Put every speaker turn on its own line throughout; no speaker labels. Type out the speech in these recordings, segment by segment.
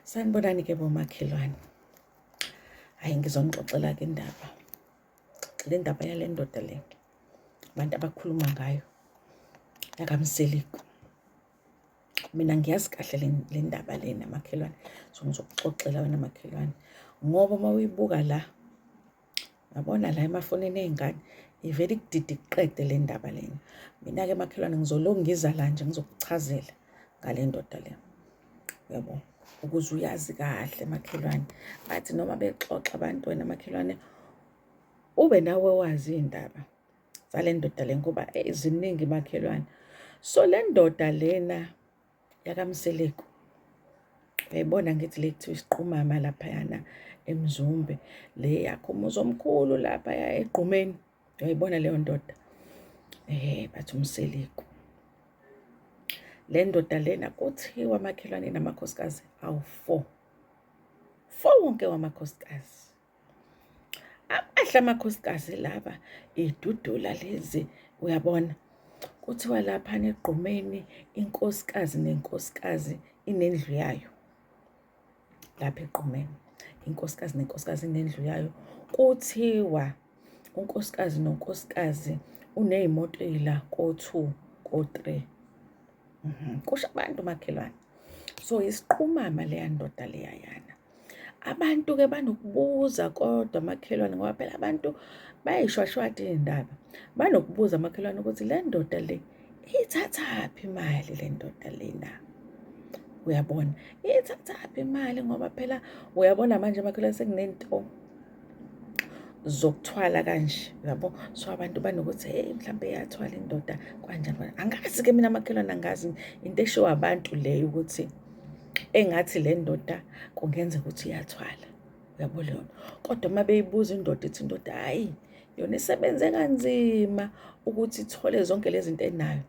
Sanibonani-ke bomakhelwane. Hhayi ngizonixoxela-ke indaba. Le ndaba yale ndoda le, abantu abakhuluma ngayo, yakaMseliku. Mina ngiyazi kahle le ndaba lena makhelwane. So ngizokuxoxela wena makhelwane. Ngoba uma uyibuka la, yabona la emafonini ey'ngane, ivele ikudide ikuqede le ndaba lena. Mina-ke makhelwane ngizolokhu ngiza la nje ngizokuchazela ngale ndoda le. Yabo, ukuze uyazi kahle makhelwane. Bathi noma bexoxa abantu wena makhelwane, ube nawe wazi iy'ndaba zale ndoda le ngoba ziningi makhelwane. So le ndoda lena yakaMseliku, uyayibona ngithi le kuthiwa isiqumama laphayana eMzumbe, le yakho umuzi omkhulu laphaya eGqumeni, uyayibona leyo ndoda, bathi uMseliku. Le ndoda lena kuthiwa makhelwane namakhosikazi awu-4 wonke wamakhosikazi. Amahle amakhosikazi laba, idudula lezi, uyabona. Kuthiwa laphana eGqumeni inkosikazi nenkosikazi inendlu yayo. Lapha eGqumeni inkosikazi nenkosikazi inendlu yayo. Kuthiwa unkosikazi nonkosikazi uney'moto ey'la ko-2, ko-3. Kusho abantu makhelwane. So isiqumama leya ndoda leyayana. Abantu-ke banokubuza kodwa makhelwane ngoba phela abantu bayayishwashwada iy'ndaba. Banokubuza makhelwane ukuthi le ndoda le ithathaphi imali le ndoda lena. Uyabona, ithathaphi imali ngoba phela uyabona manje makhelwane sekunento zokuthwala kanje, yabo. So abantu banokuthi hey mhlambe iyathwala indoda kanjani. Angazi-ke mina makhelwane, angazi into eshiwo abantu leyo ukuthi engathi le ndoda kungenzeka ukuthi iyathwala, uyabo leyo. Kodwa uma beyibuza indoda ithi indoda hhayi yona isebenze kanzima ukuthi ithole zonke lezi zinto enayo.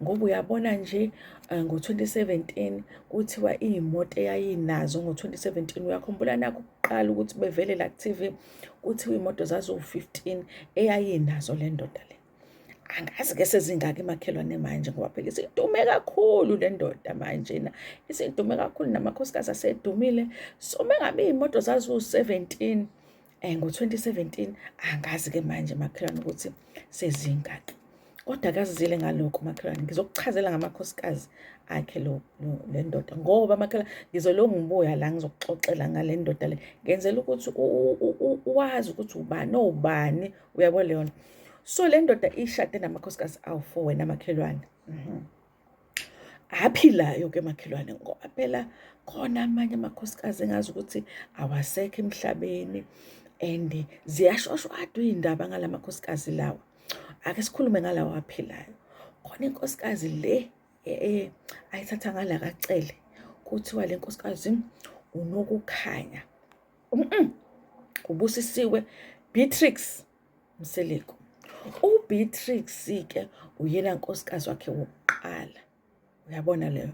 Ngoba uyabona nje ngo-2017 kuthiwa iy'moto eyayinazo ngo-2017, uyakhumbula nakho ukuqala ukuthi bevele la ku-TV, kuthiwa iy'moto zaziwu-15 eyayinazo le ndoda le. Angazi-ke sezingaki makhelwane manje ngoba phela isidume kakhulu le ndoda manje isidume kakhulu, namakhosikazi asedumile. So mengabe iy'moto zaziwu-17 ngo-2017, angazi-ke manje makhelwane ukuthi sezingaki. Kodwa akazizile ngalokho makhelwane, ngizokuchazela ngamakhosikazi akhe le ndoda ngoba makhelwane ngizolokhu ngibuya la ngizokuxoxela ngale ndoda le, ngenzela ukuthi wazi ukuthi ubani obani, uyabo leyona. So le ndoda ishade namakhosikazi awu-4 wena makhelwane. Aphilayo-ke makhelwane ngoba phela khona amanye amakhosikazi engazi ukuthi awasekho emhlabeni and ziyashwashwadwa iy'ndaba ngala makhosikazi lawa. Ake sikhulume ngalawo aphilayo. Khona inkosikazi le ayithatha ngala kaCele, kuthiwa le nkosikazi uNokukhanya, ubusisiwe Beatrix Mseliku. UBeatrix-ke uyena nkosikazi wakhe wokuqala, uyabona leyo.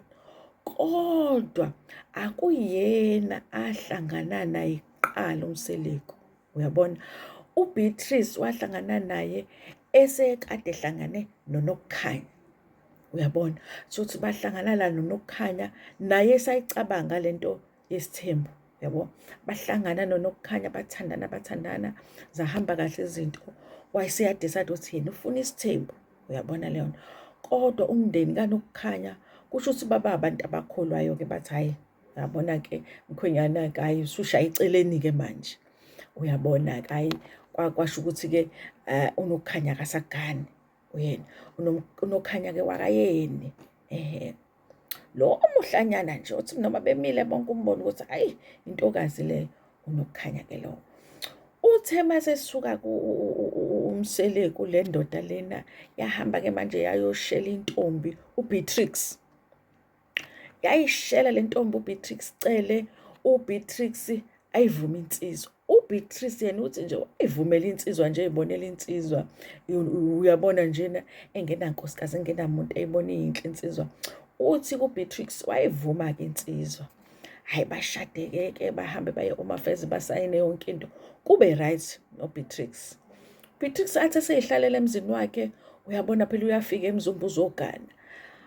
Kodwa akuyena ahlangana naye kuqala uMseliku, uyabona. UBeatrice wahlangana naye esekade ehlangane noNokukhanya, uyabona. Sokuthi bahlangana la noNokukhanya naye esayicabanga lento yesithembu, yabo. Bahlangana noNokukhanya, bathandana, zahamba kahle izinto. Wayeseyadecide ukuthi yena ufuna isithembu, uyabona leyo nto. Kodwa umndeni kaNokukhanya kusho ukuthi baba abantu abakholwayo-ke bathi hhayi, uyabona-ke mkhwenyana-ke hhayi usushaya eceleni-ke manje, uyabona-ke hhayi. Kwasho ukuthi-ke uNokukhanya akasagani uyena, uNokukhanya-ke wakayeni, lo omuhlanyana nje uthi noma bemile bonke umbone ukuthi hhayi intokazi leyo, uNokukhanya-ke lo. Uthe masesisuka uMseliku le ndoda lena yahamba-ke manje yayoshela intombi uBeatrix. Yayishela le ntombi uBeatrix Cele, uBeatrix ayivume insizwa. UBeatrix yena uthi nje wayivumela insizwa nje, ey'bonela insizwa, uyabona njena engenankosikazi engenamuntu eyibona iyinhle insizwa. Uthi kuBeatrix wayivuma-ke insizwa. Hhayi bashade-ke bahambe baye omafezi basayine yonke into, kube right noBeatrix. Beatrix athi eseyihlalela emzini wakhe, uyabona phela uyafika eMzumbe uzogana.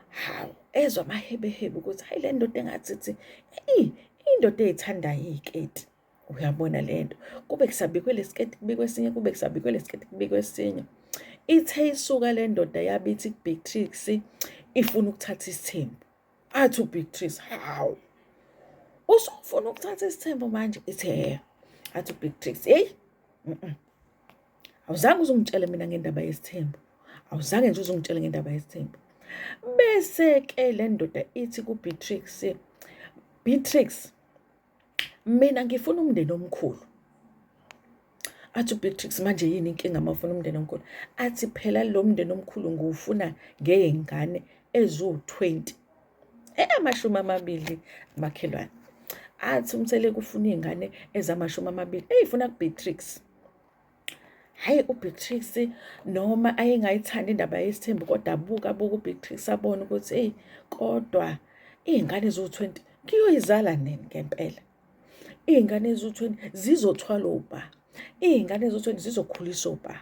Hawu ezwa amahebehebe ukuthi hayi le ndoda engathi indoda eyithandayo iy'keti. Uyabona lento, kube kusabikwe lesiketi kubikwe esinye, kube kusabikwe lesiketi kubikwe esinye. Ithe isuka le ndoda yabithi kuBeatrix ifuna ukuthatha isithembu. Athi uBeatrix, hawu, usufuna ukuthatha isithembu manje? Ithe athi uBeatrix, heyi, awuzange uzungitshele mina ngendaba yesithembu, awuzange nje uzungitshele ngendaba yesithembu. Bese-ke le ndoda ithi kuBeatrix, Beatrix, mina ngifuna umndeni omkhulu. Athi uBeatrix, manje yini inkinga mawufuna umndeni omkhulu? Athi phela lo mndeni omkhulu ngiwufuna ngey'ngane eziwu-20, 20 makhelwane. Athi uMtheleki ufuna iy'ngane ezama-20 ey'funa kuBeatrix. Hhayi uBeatrix noma ayengayithandi indaba yesithembu, kodwa abuka uBeatrix abone ukuthi eyi, kodwa iy'ngane eziwu-20 ngiyoyizala nini ngempela? Iy'ngane eziwu-20 zizothwala obha, iy'ngane eziwu-20 zizokhulisa obha.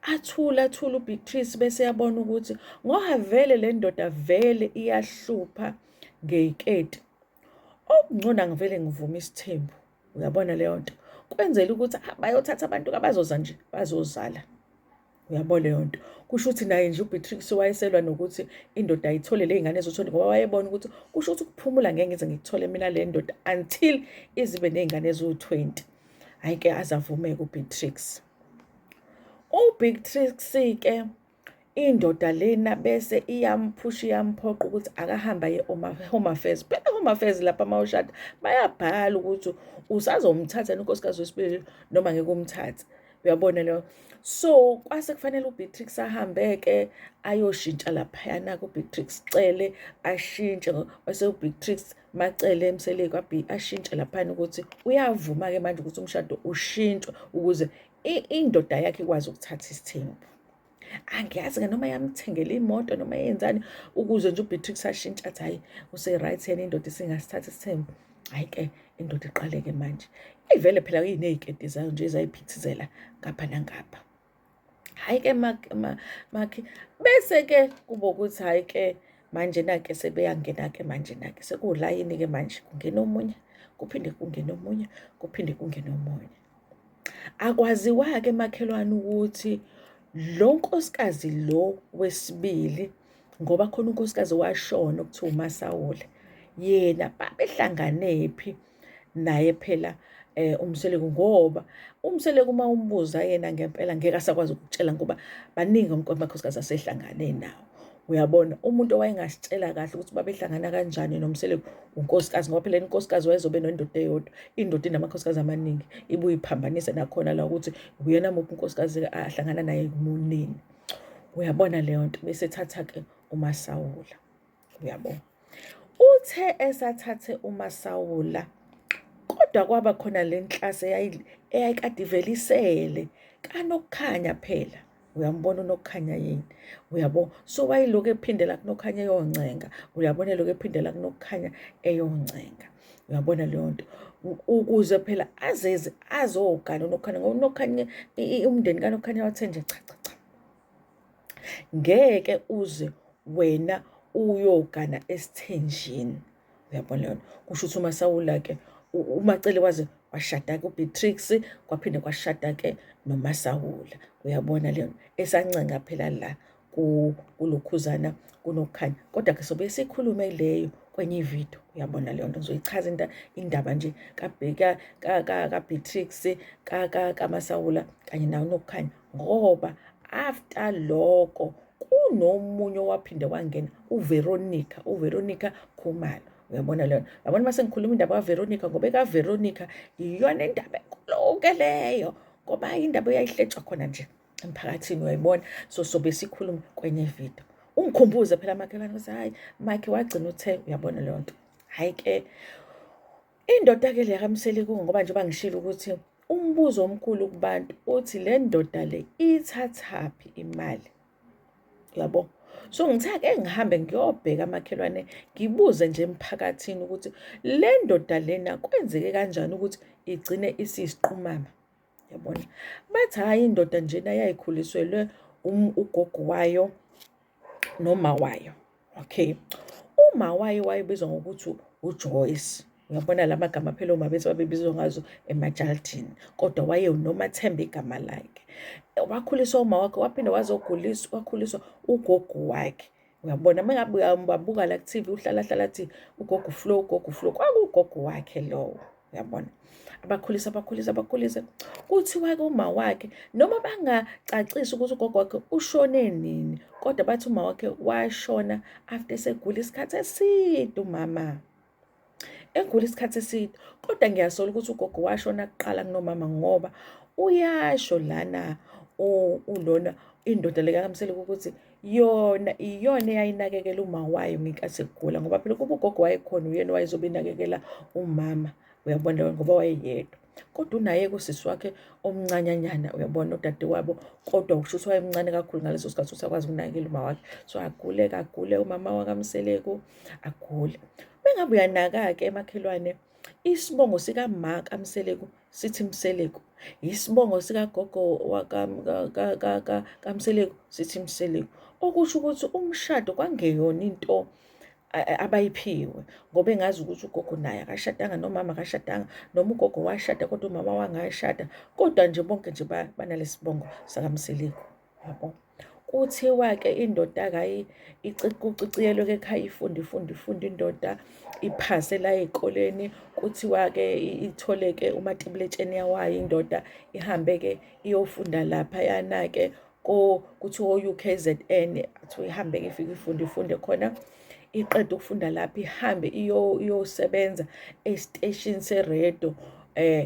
Athula uBeatrix bese yabona ukuthi ngoba vele le ndoda vele iyahlupha ngey'keti, okungcono ngivele ngivume isithembu. Uyabona leyo nto, kwenzela ukuthi bayothatha abantu abazoza nje bazozala. Uyabona leyo nto, kusho ukuthi naye nje uBeatrix wayeselwa nokuthi indoda ayithole le y'ngane eziwu-20 ngoba wayebona ukuthi kusho ukuthi ukuphumula ngeke ngize ngikuthole mina le ndoda until izibe ney'ngane eziwu-20. Hhayi-ke azavumeka uBeatrix. uBeatrix-ke indoda lena bese iyamphusha iyamphoqa ukuthi akahamba ye Home Affairs. Phela Home Affairs lapha mawushada bayabhala ukuthi usazomthatha unkosikazi wesibili noma ngeke umthathe. Uyabona leyo. So kwase kufanele uBeatrix ahambe-ke ayoshintsha laphayana kuBeatrix cele ashintshe, bese uBeatrix macele eMseleki ashintshe laphayana ukuthi uyavuma-ke manje ukuthi umshado ushintshwe ukuze indoda yakhe ikwazi ukuthatha isithembu. Angiyazi-ke noma yamthengela imoto noma yenzani ukuze nje uBeatrix ashintshe athi hhayi use-right yena indoda isingasithatha isithembu. Hhayi-ke indoda iqaleke manje ivele phela iney'keti zayo nje ezayiphithizela ngapha nangapha. Hhayi-ke makhi bese-ke kuba ukuthi hhayi-ke manje na-ke sebeyangena-ke manje na-ke sekuwulayini-ke manje kungena omunye kuphinde kungena omunye kuphinde kungena omunye. Akwaziwa-ke makhelwane ukuthi lo nkosikazi lo wesibili, ngoba khona unkosikazi washona okuthiwa uMasawule, yena babehlanganephi naye phela uMseleki, ngoba uMseleki uma umbuza yena ngempela ngeke asakwazi ukutshela ngoba baningi amakhosikazi asehlangane nawo. Uyabona, umuntu owayengasitshela kahle ukuthi babehlangana kanjani noMseleki unkosikazi, ngoba phela inkosikazi wayezobe nendoda eyodwa, indoda inamakhosikazi amaningi, ibuye iphambanise nakhona la ukuthi uyena muphi unkosikazi ahlangana naye munini. Uyabona leyo nto, bese thatha-ke uMasawula. Uyabona, uthe esathathe uMasawula, kodwa kwaba khona le nhlasi eyayikade ivelisele kaNokukhanya phela. Uyambona uNokukhanya yini? Uyabo, so wayilokhu ephindela kuNokukhanya eyoncenga. Uyabona elokhu ephindela kuNokukhanya eyoncenga. Uyabona leyo nto, ukuze phela azeze azogana uNokukhanya, ngoba uNokukhanya umndeni kaNokukhanya wathe nje cha, ngeke uze wena uyogana esithenjini. Uyabona leyo nto, kusho ukuthi uMasawula-ke uMacele waze washada-ke uBeatrix, kwaphinde kwashada-ke noMasawula. Uyabona leyo nto, esancenga phela la kulokhuzana kuNokukhanya, kodwa-ke sobe sikhulume leyo kwenye ividiyo. Uyabona leyo nto, ngizoyichaza indaba nje kaBeatrix, kaMasawula kanye nawo uNokukhanya, ngoba after lokho kunomunye owaphinde wangena uVeronica Khumalo. Uyabona leyo nto, yabona uma sengikhuluma indaba kaVeronica, ngoba ekaVeronica iyona indaba enkulu-ke leyo, ngoba indaba eyayihletshwa khona nje emphakathini. Uyayibona, so sobe sikhuluma kwenye ividiyo. Ungikhumbuze phela makhelwane ukuthi hhayi Mike wagcina uthe. Uyabona leyo nto. Hhayi-ke indoda-ke le kaMseleki, ngoba njengoba ngishilo ukuthi umbuzo omkhulu kubantu uthi le ndoda le ithathaphi imali. Uyabo, so ngithe ake ngihambe ngiyobheka amakhelwane, ngibuze nje emphakathini ukuthi le ndoda lena kwenzeke kanjani ukuthi igcine isiyisiqhumama. Yabona, bathi hhayi indoda njena yayikhuliselwe ugogo wayo noma wayo. Okay, uma wayo wayebizwa ngokuthi uJoyce. Uyabona la magama phela omama bethu babebizwa ngazo emajaltini, kodwa wayeNomathemba igama lakhe. Wakhuliswa uma wakhe, waphinde wakhuliswa ugogo wakhe. Uyabona mengabe uyambabuka la ku-TV uhlala athi ugogo Flo, kwakugogo wakhe lowo. Uyabona, abakhulisa kuthiwa-ke uma wakhe, noma bangacacisi ukuthi ugogo wakhe ushone nini, kodwa bathi uma wakhe washona after segula isikhathi eside umama, egula isikhathi eside. Kodwa ngiyasola ukuthi ugogo washona kuqala kunomama, ngoba uyasho lana ulona indoda le kaMseleka ukuthi iyona eyayinakekela uma wayo ngenkathi egula, ngoba phela kuba ugogo wayekhona uyena wayezobe inakekela umama. Uyabona, ngoba wayeyedwa, kodwa unaye kusisi wakhe omncanyanyana, uyabona, udadewabo, kodwa ukusho ukuthi wayemncane kakhulu ngaleso sikhathi usakwazi ukunakekela uma wakhe. So agule umama wakaMseleka, agule. Mengabe uyanaka-ke makhelwane, isibongo sikama kaMseleka sithi Mseleko, isibongo sikagogo kaMseleka sithi Mseleko, okusho ukuthi umshado kwangeyona into abayiphiwe, ngoba engazi ukuthi ugogo naye akashadanga, nomama akashadanga, noma ugogo washada kodwa umama wangashada, kodwa nje bonke nje banalesi sibongo sakaMseleka. Yabo, kuthiwa-ke indoda-ke kuciciyelwe-ke ekhaya ifunda indoda, iphase la ey'koleni. Kuthiwa-ke ithole-ke umatikuletsheni wayo indoda, ihambe-ke iyofunda laphayana-ke kuthiwa o-UKZN, kuthiwa ihambe-ke ifike ifunde khona. Iqeda ukufunda lapho ihambe iyosebenza esiteshini seredo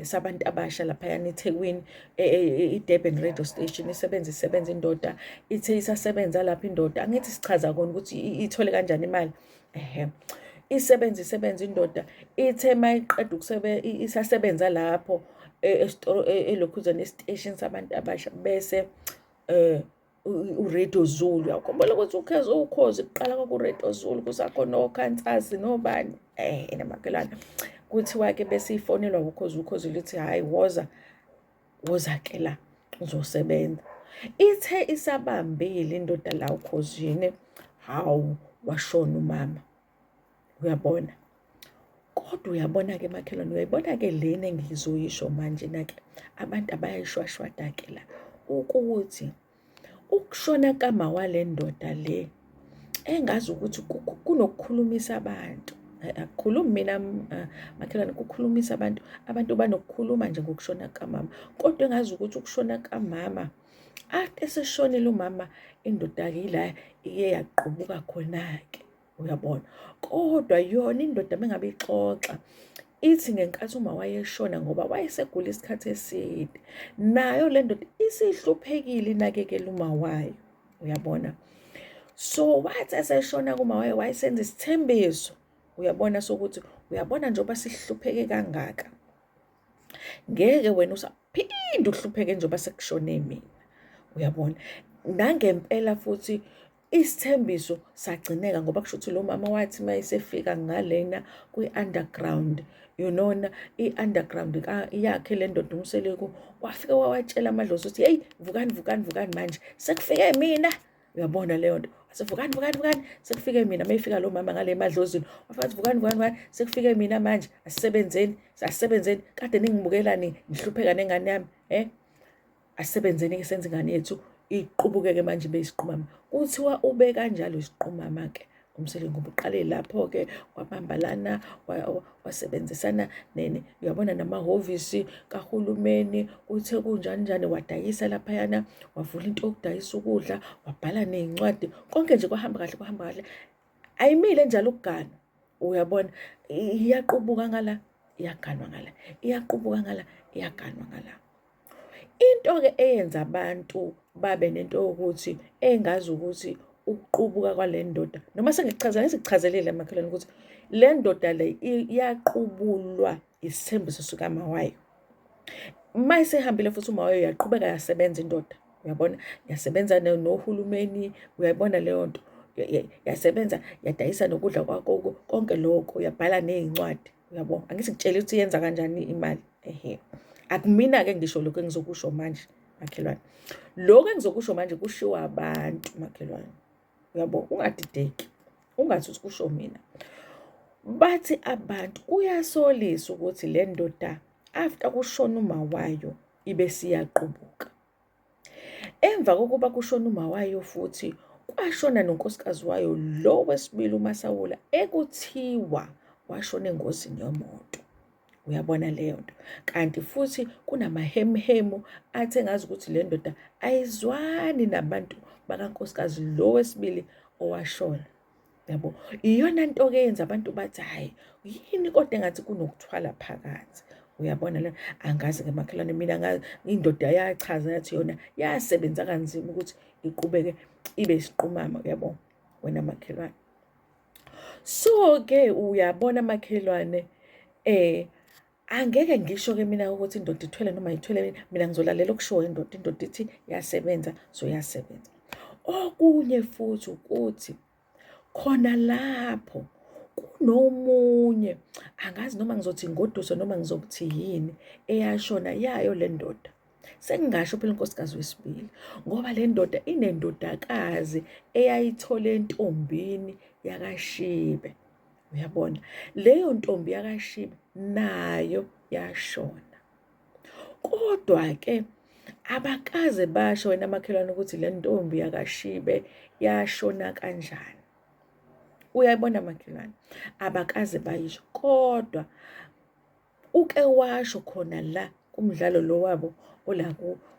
sabantu abasha laphayana eThekwini, i-Durban Radio Station. Isebenza indoda, ithe isasebenza lapho indoda, angithi sichaza kona ukuthi ithole kanjani imali. Isebenza indoda, ithe mayiqeda isasebenza lapho elokhuzana esiteshini sabantu abasha, bese uRadio Zulu, uyakhumbula ukuthi ukhozi kuqala kwakuRadio Zulu, kusakhona oKhantsasi nobani namakhelwane. Kuthiwa-ke bese ifonelwa ukhozi lithi hhayi woza-ke la uzosebenza. Ithe isabambile indoda la ukhozini, hawu, washona umama. Uyabona, kodwa uyabona-ke makhelwane, uyayibona-ke lena engizoyisho manje na-ke, abantu abayayishwashwada-ke la, ukuthi ukushona kama wale ndoda le, engazi ukuthi kunokukhulumisa abantu. Akukhulumi mina makhelwane, kukhulumisa abantu banokukhuluma nje ngokushona kamama, kodwa engazi ukuthi ukushona kamama, after eseshonile umama, indoda-ke ila iye yaqubuka khona-ke. Uyabona, kodwa yona indoda mengabe ixoxa, ithi ngenkathi uma wayeshona, ngoba wayesegula isikhathi eside, nayo le ndoda isihluphekile inakekela uma wayo. Uyabona, so wathi eseshona kuma wayo wayesenza isithembiso. Uyabona, sokuthi uyabona njengoba sihlupheke kangaka, ngeke wena usaphinde uhlupheke njengoba sekushone mina. Uyabona, nangempela futhi isithembiso sagcineka, ngoba kusho ukuthi lo mama wathi mayesefika ngalena kwi-underground, i-underground yakhe le ndoda uMseleka, wafika wawatshela amadlozi ukuthi heyi, vukani manje sekufike mina. Uyabona leyo nto, wase vukani sekufike mina. Mayefika lo mama ngale madlozini, wafika vukani sekufike mina manje, asisebenzeni, kade ningibukelani ngihlupheka nengane yami, asisebenzeni-ke senze ingane yethu iqubukeke manje beyisiqumama. Kuthiwa ube kanjalo isiqumama-ke uMseleka, ngoba uqale lapho-ke wabamba lana, wasebenzisana uyabona namahhovisi kahulumeni, kuthe kunjani, wadayisa laphayana, wavula into yokudayisa ukudla, wabhala ney'ncwadi, konke nje kwahamba kahle. Ayimile njalo ukugana. Uyabona, iyaqubuka ngala, iyaganwa ngala, iyaqubuka ngala, iyaganwa ngala. Into-ke eyenza abantu babe nento yokuthi engazi ukuthi ukuqubuka kwale ndoda, noma ngizikuchazelile makhelwane ukuthi le ndoda le iyaqubulwa isithembiso sikama wayo. Mayisehambile futhi uma wayo yaqhubeka yasebenza indoda. Uyabona, yasebenza nohulumeni, uyayibona leyo nto, yasebenza yadayisa nokudla kwako, konke lokho, yabhala ney'ncwadi. Uyabo, angithi ngitshela ukuthi yenza kanjani imali. Akumina-ke ngisho lokho engizokusho manje makhelwane, lokho engizokusho manje kushiwo abantu makhelwane. Uyabo, ungadideki, ungathi uthi kusho mina. Bathi abantu kuyasolisa ukuthi le ndoda after kushona uma wayo ibe siyaqubuka. Emva kokuba kushona uma wayo futhi kwashona nonkosikazi wayo lo wesibili uMasawula ekuthiwa washona engozini yemoto. Uyabona leyo nto. Kanti futhi kunamahemhemu athi engazi ukuthi le ndoda ayizwani nabantu bakankosikazi lo wesibili owashona. Yabo, iyona nto-ke yenza abantu bathi hhayi, yini kodwa engathi kunokuthwala phakathi. Uyabona le, angazi-ke makhelwane, mina ngazi indoda yachaza yathi yona yasebenza kanzima ukuthi iqhubeke ibe isiqumama, uyabo wena makhelwane. So-ke uyabona makhelwane, angeke ngisho-ke mina ukuthi indoda ithwele noma ayithwele, mina ngizolalela okushiwo indoda. Indoda ithi yasebenza, so yasebenza. Okunye futhi ukuthi khona lapho kunomunye, angazi noma ngizothi ingoduso noma ngizokuthi yini, eyashona yayo le ndoda. Sengingasho phela unkosikazi wesibili, ngoba le ndoda inendodakazi eyayithole entombini yakaShibe. Uyabona, leyo ntombi yakaShibe nayo yashona. Kodwa-ke abakaze basho wena makhelwane ukuthi le ntombi yakaShibe yashona kanjani. Uyayibona makhelwane, abakaze bayisho, kodwa uke washo khona la kumdlalo lo wabo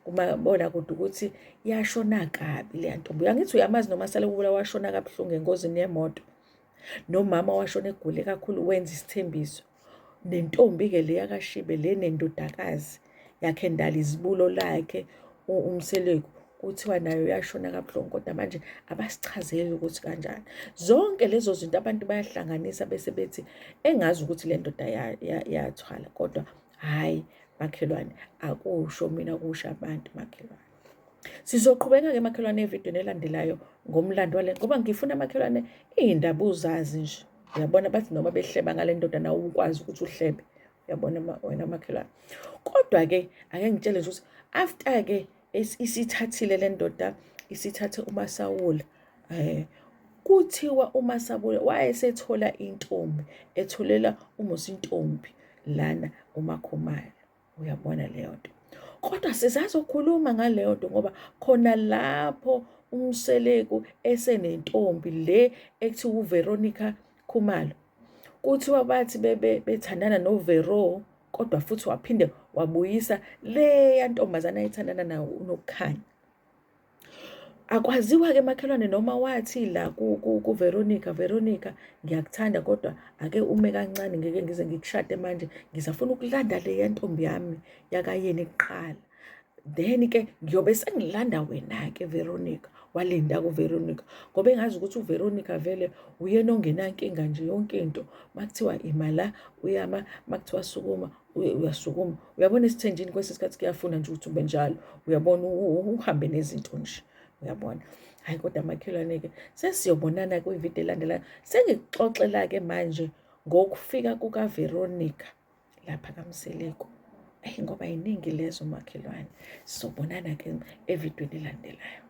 kumabonakude ukuthi yashona kabi leya ntombi. Angithi uyamazi noMasalawula washona kabuhlungu engozini yemoto, nomama washona egule kakhulu wenza isithembiso. Nentombi-ke le yakaShibe le nendodakazi yakhe endala izibulo lakhe uMseleku kuthiwa nayo yashona kabuhlungu, kodwa manje abasichazeli ukuthi kanjani. Zonke lezo zinto abantu bayahlanganisa bese bethi engazi ukuthi le ndoda yathwala, kodwa hhayi makhelwane, akusho mina kusho abantu makhelwane. Sizoqhubeka-ke makhelwane evidweni elandelayo ngomlando wale, ngoba ngifuna makhelwane iy'ndaba uzazi nje. Uyabona bathi noma behleba ngale ndoda nawe ukwazi ukuthi uhlebe. Uyabona wena makhelwane. Kodwa-ke ake ngitshele nje ukuthi after-ke isithathile le ndoda, isithathe uMasawula, kuthiwa uMasawula wayesethola intombi, etholela umuzi intombi lana uMakhumalo. Uyabona leyo nto. Kodwa sisazokhuluma ngaleyo nto ngoba khona lapho uMseleku esenentombi le ekuthiwa uVeronica Khumalo. Kuthiwa bathi bethandana noVero, kodwa futhi waphinde wabuyisa leya ntombazana ayithandana nayo uNokukhanya. Akwaziwa-ke makhelwane noma wathi la kuVeronica, Veronica ngiyakuthanda kodwa ake ume kancane, ngeke ngize ngikushade manje, ngisafuna ukulanda leya ntombi yami yakayeni kuqala. Then-ke ngiyobe sengilanda wena-ke Veronica, walinda kuVeronica, ngoba engazi ukuthi uVeronica vele uyena ongenankinga nje yonke into. Makuthiwa ima la uyama, makuthiwa sukuma uyasukuma. Uyabona esithenjini kwesinye isikhathi kuyafuna nje ukuthi ube njalo, uyabona uhambe nezinto nje. Uyabona, hhayi kodwa makhelwane-ke sesiyobonana kwividiyo elandelayo. Sengikuxoxela-ke manje ngokufika kukaVeronica lapha kaMseleku. Ngoba yiningi lezo makhelwane. Sizobonana-ke evidweni elandelayo.